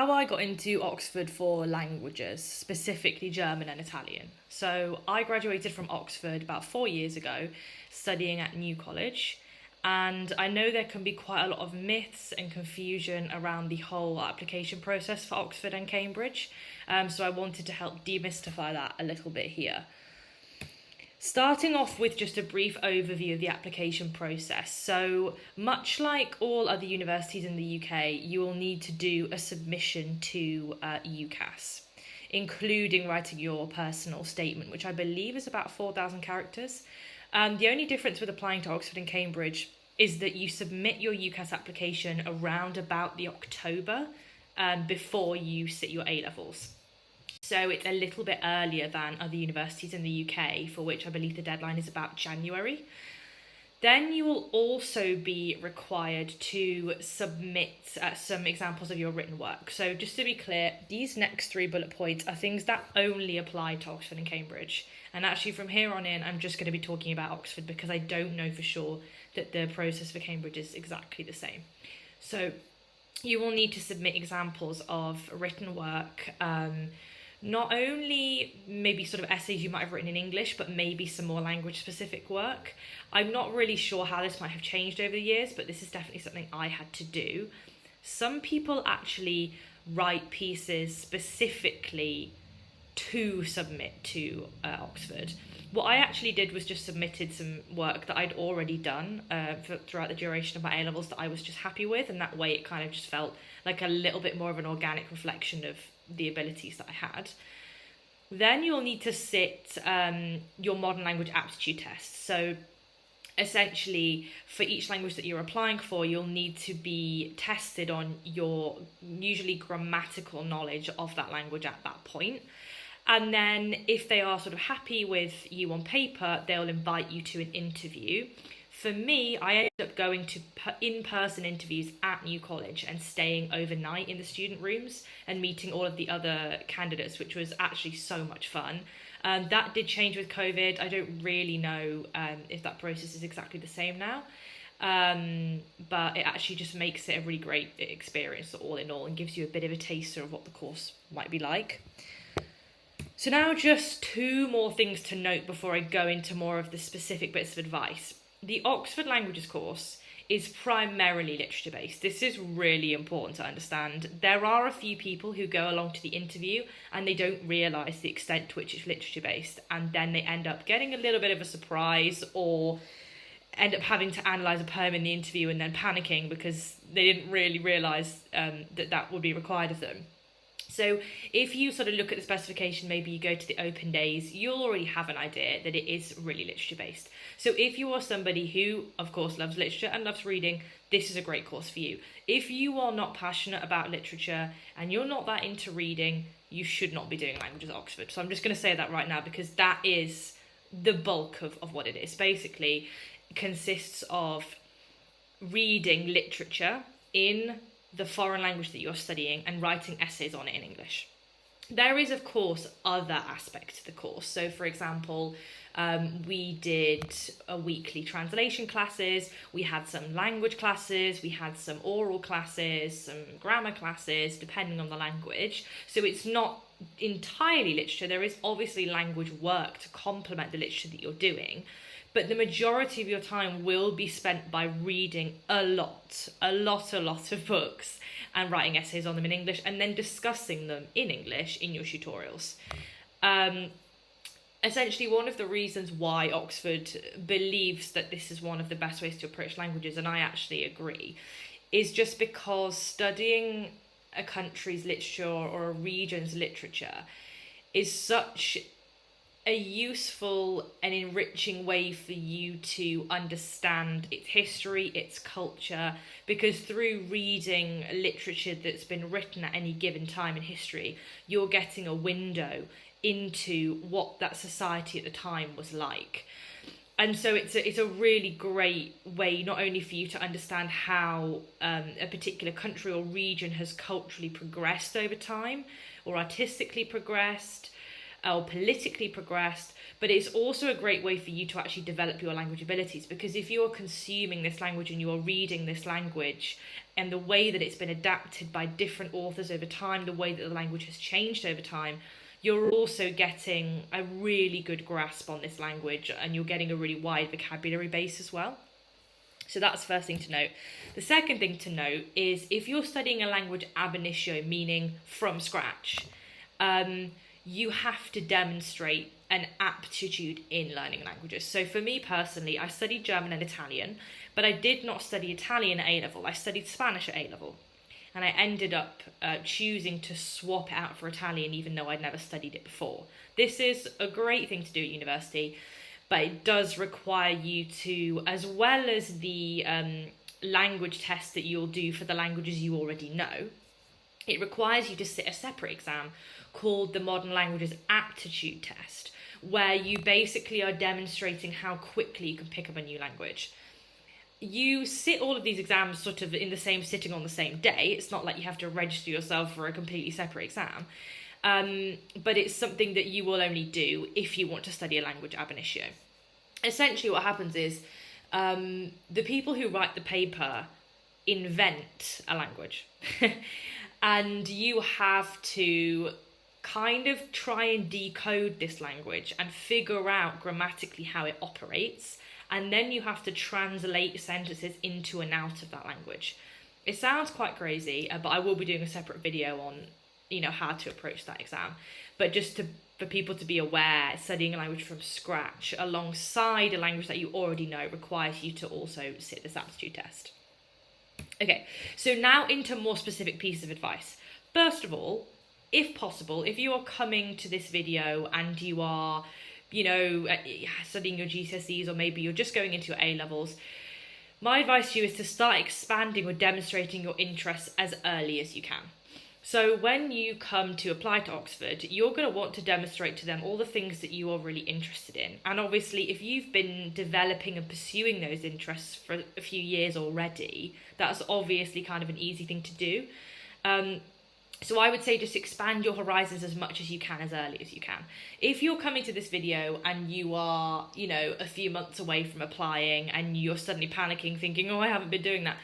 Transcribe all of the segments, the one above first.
How I got into Oxford for languages, specifically German and Italian. So I graduated from Oxford about 4 years ago, studying at New College. And I know there can be quite a lot of myths and confusion around the whole application process for Oxford and Cambridge. So I wanted to help demystify that a little bit here. Starting off with just a brief overview of the application process. So, much like all other universities in the UK, you will need to do a submission to UCAS, including writing your personal statement, which I believe is about 4,000 characters. The only difference with applying to Oxford and Cambridge is that you submit your UCAS application around about the October before you sit your A levels. So it's a little bit earlier than other universities in the UK, for which I believe the deadline is about January. Then you will also be required to submit some examples of your written work. So just to be clear, these next 3 bullet points are things that only apply to Oxford and Cambridge. And actually from here on in, I'm just going to be talking about Oxford because I don't know for sure that the process for Cambridge is exactly the same. So you will need to submit examples of written work, not only maybe sort of essays you might have written in English, but maybe some more language specific work. I'm not really sure how this might have changed over the years, but this is definitely something I had to do. Some people actually write pieces specifically to submit to Oxford. What I actually did was just submitted some work that I'd already done throughout the duration of my A-levels that I was just happy with, and that way it kind of just felt like a little bit more of an organic reflection of the abilities that I had. Then you'll need to sit your modern language aptitude test. So essentially, for each language that you're applying for, you'll need to be tested on your usually grammatical knowledge of that language at that point. And then if they are sort of happy with you on paper, they'll invite you to an interview. For me, I ended up going to in-person interviews at New College and staying overnight in the student rooms and meeting all of the other candidates, which was actually so much fun. That did change with COVID. I don't really know if that process is exactly the same now. But it actually just makes it a really great experience all in all and gives you a bit of a taster of what the course might be like. So now just 2 more things to note before I go into more of the specific bits of advice. The Oxford Languages course is primarily literature based. This is really important to understand. There are a few people who go along to the interview and they don't realise the extent to which it's literature based, and then they end up getting a little bit of a surprise or end up having to analyse a poem in the interview and then panicking because they didn't really realise that would be required of them. So if you sort of look at the specification, maybe you go to the open days, you'll already have an idea that it is really literature based. So if you are somebody who, of course, loves literature and loves reading, this is a great course for you. If you are not passionate about literature and you're not that into reading, you should not be doing languages at Oxford. So I'm just going to say that right now because that is the bulk of what it is. Basically, it consists of reading literature in the foreign language that you're studying and writing essays on it in English. There is, of course, other aspects to the course. So, for example, we did a weekly translation classes, we had some language classes, we had some oral classes, some grammar classes, depending on the language. So it's not entirely literature. There is obviously language work to complement the literature that you're doing. But the majority of your time will be spent by reading a lot of books and writing essays on them in English and then discussing them in English in your tutorials. Essentially, one of the reasons why Oxford believes that this is one of the best ways to approach languages, and I actually agree, is just because studying a country's literature or a region's literature is such a useful and enriching way for you to understand its history, its culture, because through reading literature that's been written at any given time in history, you're getting a window into what that society at the time was like. And so it's a really great way not only for you to understand how a particular country or region has culturally progressed over time, or artistically progressed, or politically progressed, but it's also a great way for you to actually develop your language abilities, because if you're consuming this language and you're reading this language and the way that it's been adapted by different authors over time, the way that the language has changed over time, you're also getting a really good grasp on this language, and you're getting a really wide vocabulary base as well. So that's the first thing to note. The second thing to note is if you're studying a language ab initio, meaning from scratch, you have to demonstrate an aptitude in learning languages. So for me personally, I studied German and Italian, but I did not study Italian at A-level. I studied Spanish at A-level. And I ended up choosing to swap it out for Italian, even though I'd never studied it before. This is a great thing to do at university, but it does require you to, as well as the language test that you'll do for the languages you already know, it requires you to sit a separate exam called the Modern Languages Aptitude Test, where you basically are demonstrating how quickly you can pick up a new language. You sit all of these exams sort of in the same sitting on the same day. It's not like you have to register yourself for a completely separate exam. But it's something that you will only do if you want to study a language ab initio. Essentially what happens is the people who write the paper invent a language. And you have to kind of try and decode this language and figure out grammatically how it operates. And then you have to translate sentences into and out of that language. It sounds quite crazy, but I will be doing a separate video on, how to approach that exam. But just for people to be aware, studying a language from scratch alongside a language that you already know requires you to also sit this aptitude test. Okay, so now into more specific pieces of advice. First of all, if possible, if you are coming to this video and you are studying your GCSEs, or maybe you're just going into your A-levels, my advice to you is to start expanding or demonstrating your interests as early as you can. So when you come to apply to Oxford, you're going to want to demonstrate to them all the things that you are really interested in. And obviously, if you've been developing and pursuing those interests for a few years already, that's obviously kind of an easy thing to do. So I would say just expand your horizons as much as you can, as early as you can. If you're coming to this video and you are, a few months away from applying and you're suddenly panicking, thinking, I haven't been doing that,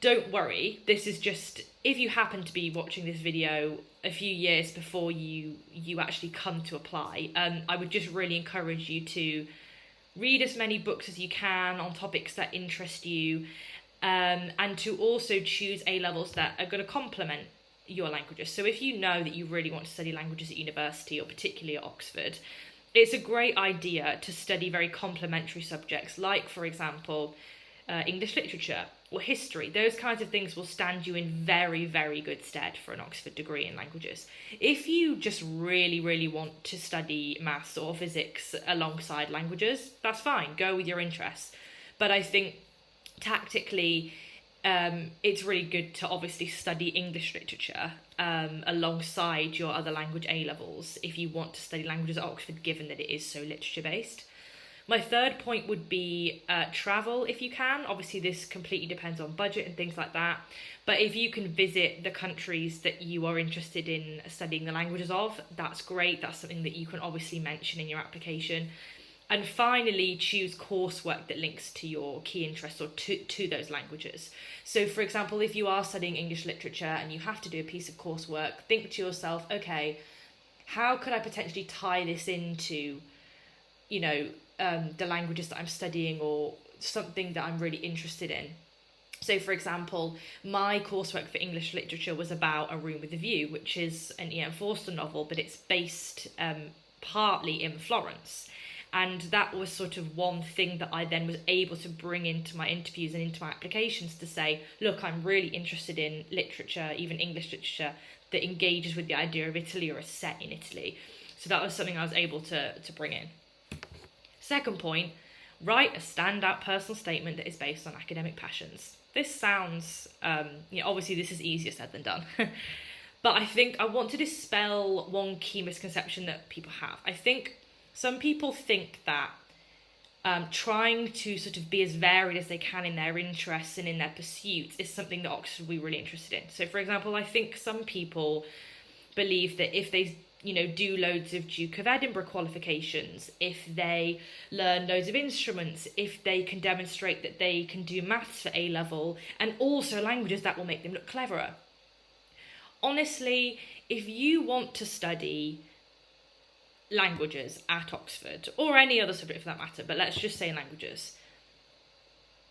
don't worry. This is just, if you happen to be watching this video a few years before you actually come to apply, I would just really encourage you to read as many books as you can on topics that interest you, and to also choose A-levels that are going to complement your languages. So if you know that you really want to study languages at university, or particularly at Oxford, it's a great idea to study very complementary subjects, like, for example, English literature or history. Those kinds of things will stand you in very, very good stead for an Oxford degree in languages. If you just really, really want to study maths or physics alongside languages, that's fine, go with your interests. But I think tactically, it's really good to obviously study English literature alongside your other language A-levels if you want to study languages at Oxford, given that it is so literature based. My third point would be travel if you can. Obviously this completely depends on budget and things like that, but if you can visit the countries that you are interested in studying the languages of, that's great. That's something that you can obviously mention in your application. And finally, choose coursework that links to your key interests or to those languages. So, for example, if you are studying English literature and you have to do a piece of coursework, think to yourself, okay, how could I potentially tie this into, the languages that I'm studying, or something that I'm really interested in? So, for example, my coursework for English literature was about A Room with a View, which is an E.M. Forster novel, but it's based partly in Florence. And that was sort of one thing that I then was able to bring into my interviews and into my applications to say, look, I'm really interested in literature, even English literature, that engages with the idea of Italy or is set in Italy. So that was something I was able to bring in. Second point, write a standout personal statement that is based on academic passions. This sounds, obviously this is easier said than done. But I think I want to dispel one key misconception that people have. I think some people think that trying to sort of be as varied as they can in their interests and in their pursuits is something that Oxford will be really interested in. So, for example, I think some people believe that if they do loads of Duke of Edinburgh qualifications, if they learn loads of instruments, if they can demonstrate that they can do maths for A level, and also languages that will make them look cleverer. Honestly, if you want to study languages at Oxford, or any other subject for that matter, but let's just say languages,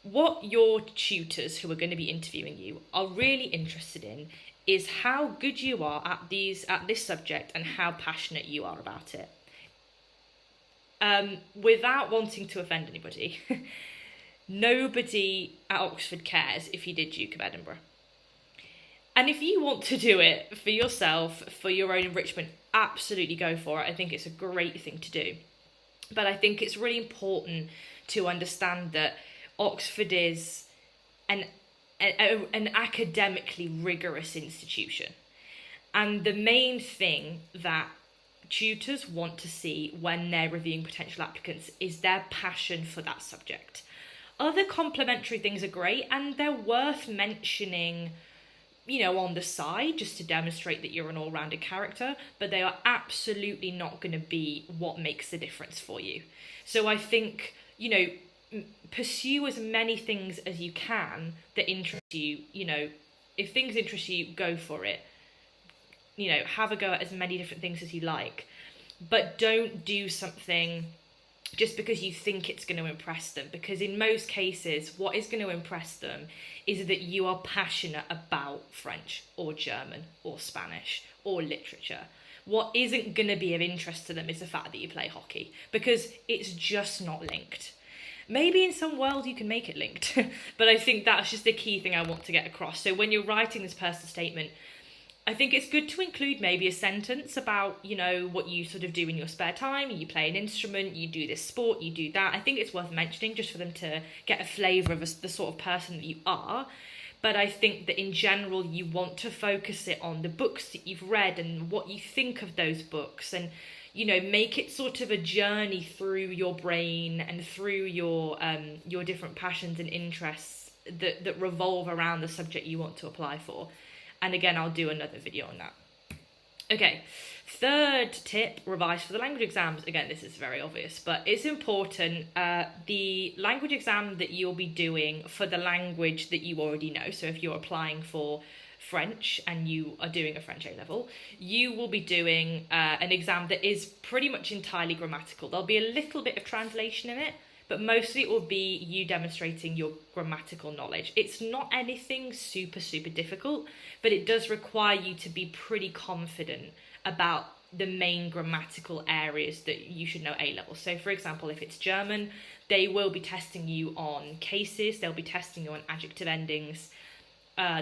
what your tutors who are going to be interviewing you are really interested in is how good you are at this subject and how passionate you are about it. Without wanting to offend anybody, nobody at Oxford cares if you did Duke of Edinburgh. And if you want to do it for yourself, for your own enrichment, absolutely go for it. I think it's a great thing to do. But I think it's really important to understand that Oxford is an academically rigorous institution. And the main thing that tutors want to see when they're reviewing potential applicants is their passion for that subject. Other complementary things are great, and they're worth mentioning, on the side, just to demonstrate that you're an all-rounded character, but they are absolutely not going to be what makes the difference for you. So I think, pursue as many things as you can that interest you. If things interest you, go for it. Have a go at as many different things as you like, but don't do something just because you think it's going to impress them, because in most cases what is going to impress them is that you are passionate about French or German or Spanish or literature. What isn't going to be of interest to them is the fact that you play hockey, because it's just not linked. Maybe in some world you can make it linked, but I think that's just the key thing I want to get across. So when you're writing this personal statement, I think it's good to include maybe a sentence about, what you sort of do in your spare time. You play an instrument, you do this sport, you do that. I think it's worth mentioning just for them to get a flavour of the sort of person that you are. But I think that in general, you want to focus it on the books that you've read and what you think of those books, and, make it sort of a journey through your brain and through your different passions and interests that revolve around the subject you want to apply for. And again, I'll do another video on that. Okay, third tip, revise for the language exams. Again, this is very obvious, but it's important. The language exam that you'll be doing for the language that you already know, so if you're applying for French and you are doing a French A-level, you will be doing an exam that is pretty much entirely grammatical. There'll be a little bit of translation in it, but mostly it will be you demonstrating your grammatical knowledge. It's not anything super, super difficult, but it does require you to be pretty confident about the main grammatical areas that you should know A-level. So for example, if it's German, they will be testing you on cases, they'll be testing you on adjective endings,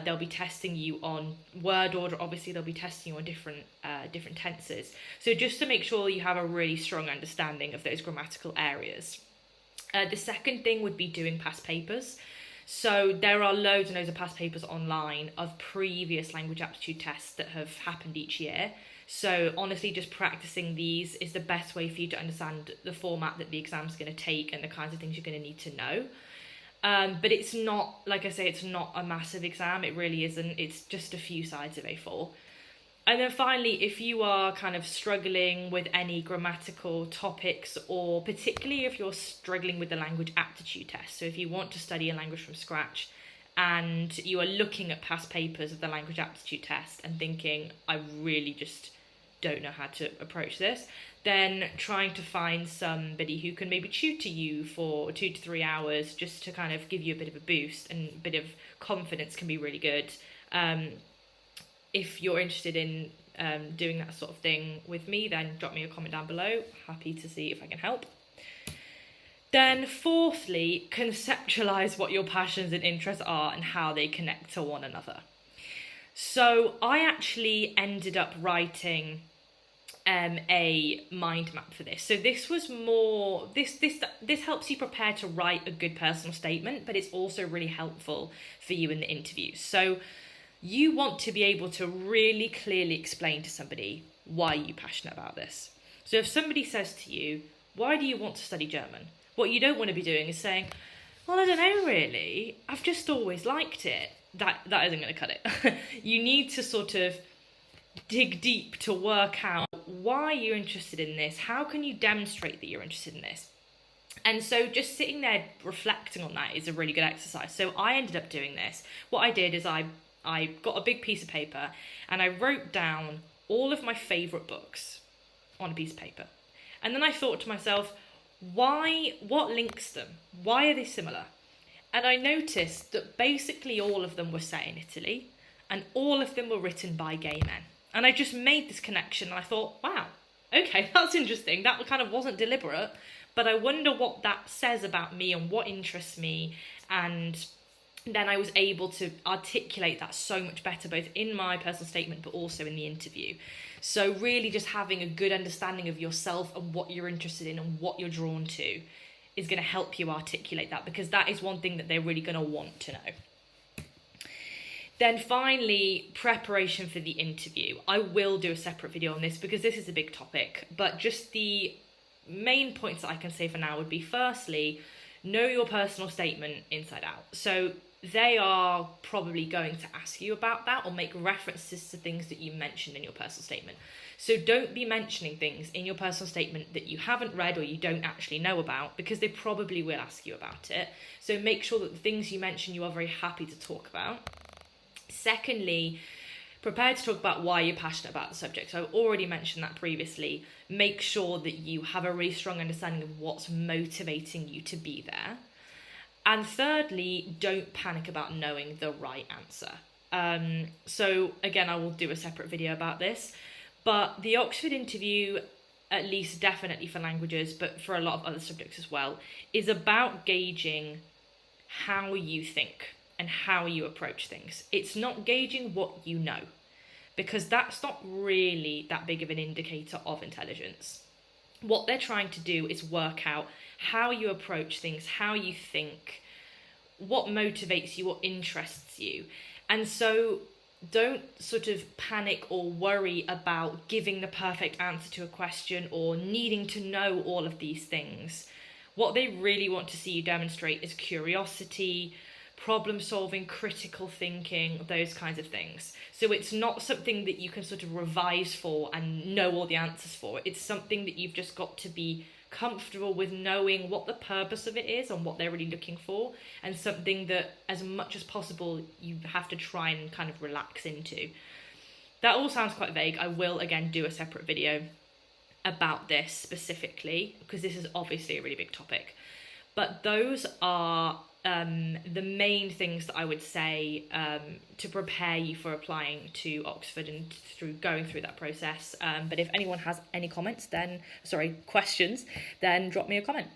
they'll be testing you on word order, obviously they'll be testing you on different tenses. So just to make sure you have a really strong understanding of those grammatical areas. The second thing would be doing past papers. So there are loads and loads of past papers online of previous language aptitude tests that have happened each year. So honestly, just practicing these is the best way for you to understand the format that the exam's going to take and the kinds of things you're going to need to know. But it's not, like I say, it's not a massive exam. It really isn't. It's just a few sides of A4. And then finally, if you are kind of struggling with any grammatical topics, or particularly if you're struggling with the language aptitude test, so if you want to study a language from scratch and you are looking at past papers of the language aptitude test and thinking, I really just don't know how to approach this, then trying to find somebody who can maybe tutor you for 2 to 3 hours just to kind of give you a bit of a boost and a bit of confidence can be really good. If you're interested in doing that sort of thing with me, then drop me a comment down below. Happy to see if I can help. Then fourthly, conceptualize what your passions and interests are and how they connect to one another. So I actually ended up writing a mind map for this. So this was more, this helps you prepare to write a good personal statement, but it's also really helpful for you in the interview. So you want to be able to really clearly explain to somebody why you're passionate about this. So if somebody says to you, why do you want to study German? What you don't want to be doing is saying, well, I don't know really, I've just always liked it. That isn't going to cut it. You need to sort of dig deep to work out why are you interested in this? How can you demonstrate that you're interested in this? And so just sitting there reflecting on that is a really good exercise. So I ended up doing this. What I did is I got a big piece of paper and I wrote down all of my favourite books on a piece of paper. And then I thought to myself, what links them? Why are they similar? And I noticed that basically all of them were set in Italy and all of them were written by gay men. And I just made this connection and I thought, wow, okay, that's interesting. That kind of wasn't deliberate, but I wonder what that says about me and what interests me. And then I was able to articulate that so much better, both in my personal statement, but also in the interview. So really just having a good understanding of yourself and what you're interested in and what you're drawn to is going to help you articulate that, because that is one thing that they're really going to want to know. Then finally, preparation for the interview. I will do a separate video on this because this is a big topic, but just the main points that I can say for now would be, firstly, know your personal statement inside out. So they are probably going to ask you about that or make references to things that you mentioned in your personal statement. So don't be mentioning things in your personal statement that you haven't read or you don't actually know about, because they probably will ask you about it. So make sure that the things you mention you are very happy to talk about. Secondly, prepare to talk about why you're passionate about the subject. So I've already mentioned that previously. Make sure that you have a really strong understanding of what's motivating you to be there. And thirdly, don't panic about knowing the right answer. So again, I will do a separate video about this, but the Oxford interview, at least definitely for languages, but for a lot of other subjects as well, is about gauging how you think and how you approach things. It's not gauging what you know, because that's not really that big of an indicator of intelligence. What they're trying to do is work out how you approach things, how you think, what motivates you, what interests you. And so don't sort of panic or worry about giving the perfect answer to a question or needing to know all of these things. What they really want to see you demonstrate is curiosity, problem solving, critical thinking, those kinds of things. So it's not something that you can sort of revise for and know all the answers for. It's something that you've just got to be comfortable with knowing what the purpose of it is and what they're really looking for, and something that as much as possible you have to try and kind of relax into. That all sounds quite vague. I will again do a separate video about this specifically, because this is obviously a really big topic. But those are the main things that I would say to prepare you for applying to Oxford and through going through that process. But if anyone has any questions, then drop me a comment.